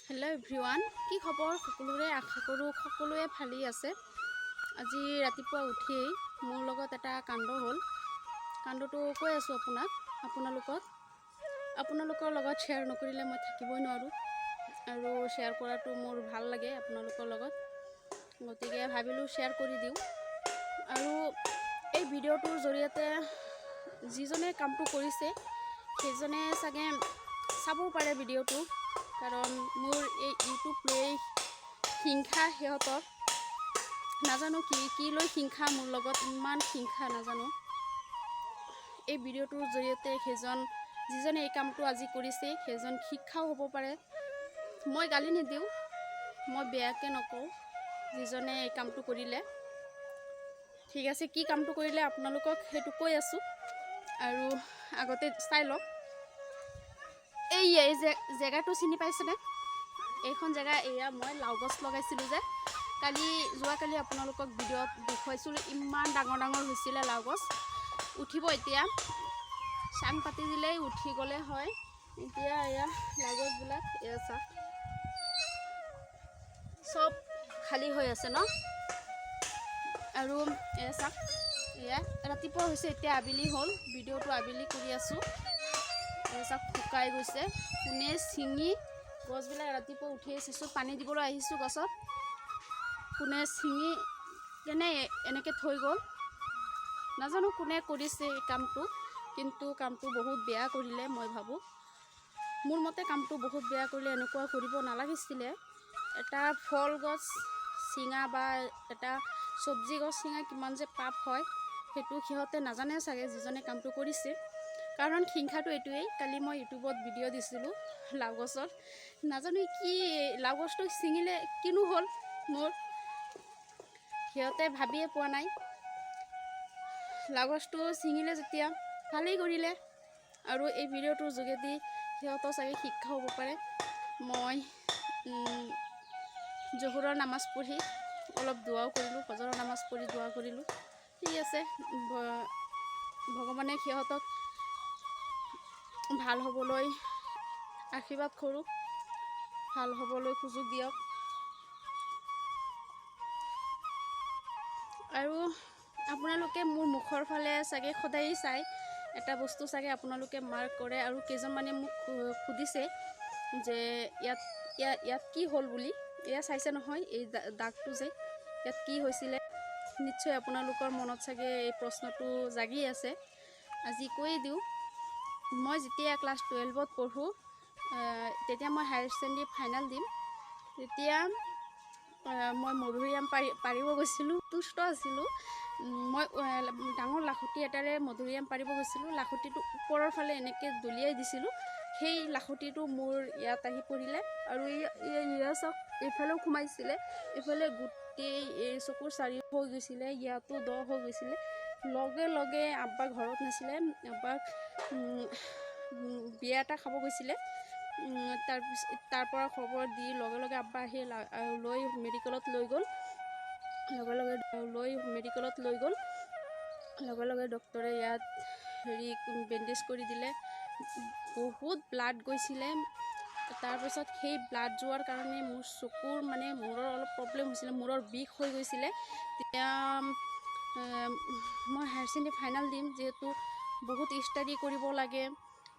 Hello' everyone, কি খবৰ? সকলোৰে আশা কৰোঁ সকলোৱে ভালেই আছে। আজি ৰাতিপুৱা উঠিয়েই মোৰ লগত এটা কাণ্ড হ'ল। কাণ্ডটো কৈ আছোঁ আপোনালোকৰ লগত শ্বেয়াৰ নকৰিলে মই থাকিবই নোৱাৰোঁ, আৰু শ্বেয়াৰ কৰাটো মোৰ ভাল লাগে আপোনালোকৰ লগত, গতিকে ভাবিলোঁ শ্বেয়াৰ কৰি দিওঁ। আৰু এই ভিডিঅ'টোৰ জৰিয়তে যিজনে কামটো কৰিছে সেইজনে চাগে চাব পাৰে ভিডিঅ'টো, কাৰণ মোৰ এই ইউটিউব লৈ হিংসা সিহঁতৰ, নাজানো কি লৈ হিংসা, মোৰ লগত ইমান হিংসা নাজানো। এই ভিডিঅ'টোৰ জৰিয়তে যিজনে এই কামটো আজি কৰিছে সেইজন শিক্ষাও হ'ব পাৰে। মই গালি নিদিওঁ, মই বেয়াকৈ নকওঁ যিজনে এই কামটো কৰিলে। ঠিক আছে, কি কামটো কৰিলে আপোনালোকক সেইটো কৈ আছোঁ, আৰু আগতে চাই লওক। এই জেগাটো চিনি পাইছেনে? এইখন জেগা, এয়া মই লাও গছ লগাইছিলোঁ যে যোৱাকালি আপোনালোকক ভিডিঅ'ত দেখুৱাইছিলোঁ। ইমান ডাঙৰ ডাঙৰ হৈছিলে লাও গছ, উঠিব এতিয়া, চাং পাতি দিলেই উঠি গ'লে হয়। এতিয়া এয়া লাও গছবিলাক এয়া চাওক, চব খালী হৈ আছে ন। আৰু এয়া চাওক, এয়া ৰাতিপুৱা হৈছে, এতিয়া আবেলি হ'ল, ভিডিঅ'টো আবেলি কৰি আছোঁ। চাওক শুকাই গৈছে, কোনে ছিঙি গছবিলাক ৰাতিপুৱা উঠি আহিছোঁ, পানী দিবলৈ আহিছোঁ গছত, কোনে ছিঙি কেনে এনেকৈ থৈ গ'ল। নাজানো কোনে কৰিছে এই কামটো, কিন্তু কামটো বহুত বেয়া কৰিলে। মই ভাবোঁ, মোৰ মতে কামটো বহুত বেয়া কৰিলে, এনেকুৱা কৰিব নালাগিছিলে। এটা ফল গছ ছিঙা বা এটা চব্জি গছ ছিঙা কিমান যে পাপ হয়, সেইটো সিহঁতে নাজানে চাগে যিজনে কামটো কৰিছে। কাৰণ হিংসাটো এইটোৱেই, কালি মই ইউটিউবত ভিডিঅ' দিছিলোঁ লাও গছৰ, নাজানো কি লাও গছটো ছিঙিলে কিনো হ'ল মোৰ, সিহঁতে ভাবিয়ে পোৱা নাই। লাও গছটো ছিঙিলে যেতিয়া ভালেই কৰিলে, আৰু এই ভিডিঅ'টোৰ যোগেদি সিহঁতৰ চাগে শিক্ষা হ'ব পাৰে। মই জোহৰৰ নামাজ পঢ়ি অলপ দোৱাও কৰিলোঁ, ফজৰৰ নামাজ পঢ়ি দোৱা কৰিলোঁ। ঠিক আছে, ভগৱানে সিহঁতক ভাল হ'বলৈ আশীৰ্বাদ কৰোঁ, ভাল হ'বলৈ সুযোগ দিয়ক। আৰু আপোনালোকে মোৰ মুখৰ ফালে চাগে সদায়েই চাই, এটা বস্তু চাগে আপোনালোকে মাৰ্ক কৰে, আৰু কেইজনমানে মোক সুধিছে যে ইয়াত কি হ'ল বুলি। এয়া চাইছে নহয়, এই দাগটো যে, ইয়াত কি হৈছিলে। নিশ্চয় আপোনালোকৰ মনত চাগে এই প্ৰশ্নটো জাগি আছে। আজি কৈয়ে দিওঁ, মই যেতিয়া ক্লাছ 12ত পঢ়োঁ, তেতিয়া মই হায়াৰ ছেকেণ্ডেৰী ফাইনেল দিম, তেতিয়া মই মধুৰিআম পাৰিব গৈছিলোঁ, দুষ্ট আছিলোঁ। মই ডাঙৰ লাখুটি এটাৰে মধুৰিআম পাৰিব গৈছিলোঁ, লাখুটিটো ওপৰৰ ফালে এনেকৈ দলিয়াই দিছিলোঁ, সেই লাখুটিটো মোৰ ইয়াত আহি পৰিলে, আৰু এয়া চাওক এইফালেও সোমাইছিলে, এইফালে গোটেই এই চকুৰ চাৰিও হৈ গৈছিলে, ইয়াতো দ হৈ গৈছিলে। লগে লগে আব্বা ঘৰত নাছিলে, আব্বাক বিয়া এটা খাব গৈছিলে। তাৰ পৰা খবৰ দি লগে লগে আব্বা আহি মেডিকেলত লৈ গ'ল, লগে লগে ডক্টৰে ইয়াত বেণ্ডেজ কৰি দিলে। বহুত ব্লাড গৈছিলে। তাৰপিছত সেই ব্লাড যোৱাৰ কাৰণে মোৰ চকুৰ মূৰৰ অলপ প্ৰব্লেম হৈছিলে, মূৰৰ বিষ হৈ গৈছিলে। তেতিয়া মই হায়াৰ ছেকেণ্ডেৰী ফাইনেল দিম, যিহেতু বহুত ষ্টাডি কৰিব লাগে।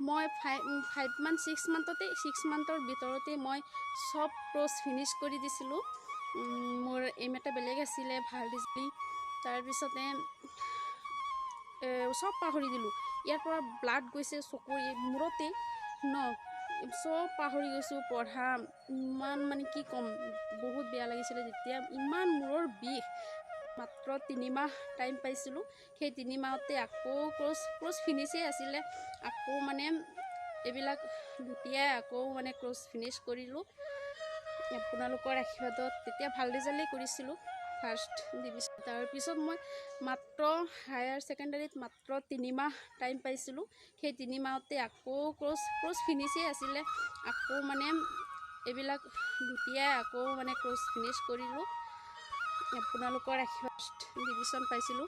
মই 6 মান্থৰ ভিতৰতে মই চব কোৰ্চ ফিনিছ কৰি দিছিলোঁ। মোৰ এইম এটা বেলেগ আছিলে, ভাল ৰিজাল্ট। তাৰপিছতে চব পাহৰি দিলোঁ। ইয়াৰ পৰা ব্লাড গৈছে চকুৰ মূৰতেই চব পাহৰি গৈছোঁ। পঢ়া ইমান কি ক'ম, বহুত বেয়া লাগিছিলে যেতিয়া, ইমান মূৰৰ বিষ। মাত্ৰ 3 মাহ টাইম পাইছিলোঁ, সেই 3 মাহতে আকৌ কোৰ্চ ফিনিছেই আছিলে, আকৌ এইবিলাক লুটিয়াই আকৌ কোৰ্চ ফিনিছ কৰিলোঁ। আপোনালোকৰ আশীৰ্বাদত তেতিয়া ভাল ৰিজাল্টেই কৰিছিলোঁ, ফাৰ্ষ্ট ডিভিজন। তাৰপিছত মই মাত্ৰ হায়াৰ ছেকেণ্ডেৰীত মাত্ৰ 3 মাহ টাইম পাইছিলোঁ, সেই 3 মাহতে আকৌ কোৰ্চ ফিনিছেই আছিলে, আকৌ এইবিলাক লুটিয়াই আকৌ কোৰ্চ ফিনিছ কৰিলোঁ। আপোনালোকৰ আশীৰ্বাদ ডিভিজন পাইছিলোঁ,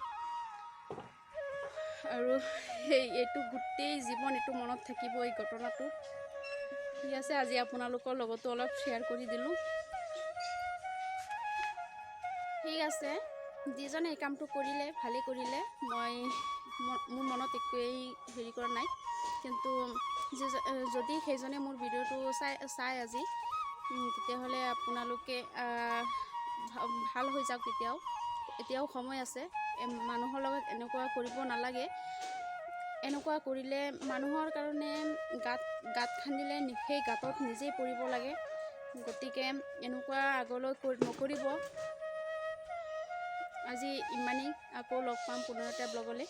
আৰু এইটো গোটেই জীৱন এইটো মনত থাকিব, এই ঘটনাটো। ঠিক আছে, আজি আপোনালোকৰ লগতো অলপ শ্বেয়াৰ কৰি দিলোঁ। ঠিক আছে, যিজনে এই কামটো কৰিলে ভালেই কৰিলে, মোৰ মনত একোৱেই হেৰি কৰা নাই। কিন্তু যদি সেইজনে মোৰ ভিডিঅ'টো চাই আজি, তেতিয়াহ'লে আপোনালোকে ভাল হৈ যাওক। এতিয়াও সময় আছে। মানুহৰ লগত এনেকুৱা কৰিব নালাগে। এনেকুৱা কৰিলে মানুহৰ কাৰণে গাঁত খান্দিলে সেই গাঁতত নিজেই পৰিব লাগে। গতিকে এনেকুৱা আগলৈ নকৰিব। আজি ইমানেই, আকৌ লগ পাম পুনৰ এটা ব্লগলৈ।